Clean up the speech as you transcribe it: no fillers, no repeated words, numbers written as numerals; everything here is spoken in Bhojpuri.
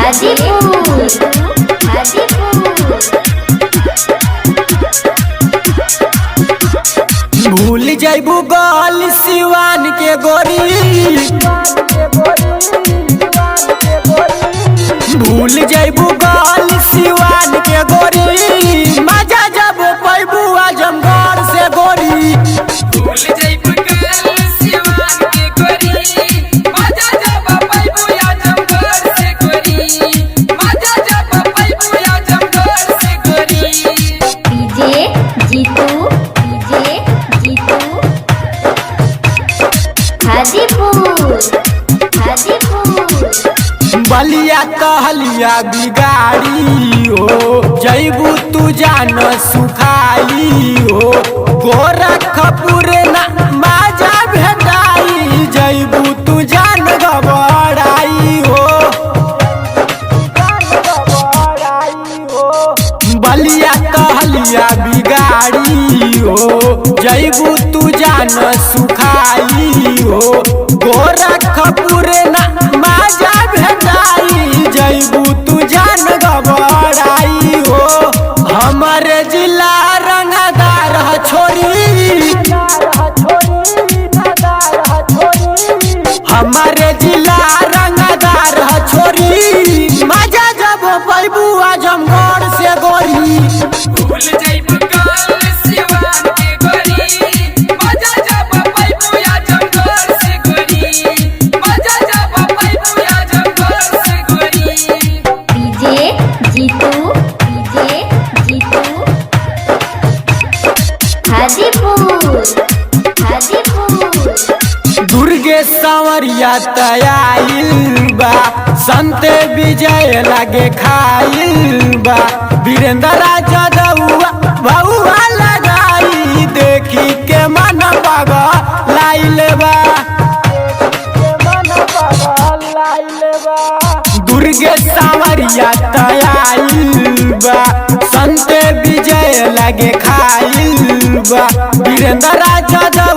हाजीपुर भूल जैबू गल सिवान के गोरी, भूल जैबू गल सिवान के गोरी, मजा जब पैबू आजमगढ़ से गोरी। भूल जैबू गल सिवान के गोरी, मजा जब पैबू आजमगढ़ से गोरी, मजा जब पैबू आजमगढ़ से गोरी। डीजे जीतू हाजीपुर बलिया कहलिया बिगाड़ी हो, जैबू तू जान सुखाई हो। गोरखपुर ना माजा भेटाई, जैबू तू जान घबराई हो। बलिया कहलिया बिगाड़ी हो, जैबू तू जान सुखाई हो। गोरखपुर ना माजा भेटाई, जैबू तू जान घबराई हो। हमारे जिला रंगदार छोरी, हमारे जिला रंगदार छोरी, मजा जब पैबू आजमगढ़ से गोरी। भूल जैबू गल सिवान के गोरी, मजा जब पैबू आजमगढ़ से गोरी, मजा जब पैबू आजमगढ़ से गोरी। डीजे जीतू हाजीपुर दुर्गे सांवरिया तयाइल बा, संत विजय लगे खाइल बा। वीरेंद्र जदुआ बहुआ लगाई, देखी के मन पगलाइल बा। दुर्गे सांवरिया तयाइल बा, संत विजय लगे खाइल बा। वीरेंद्र जदुआ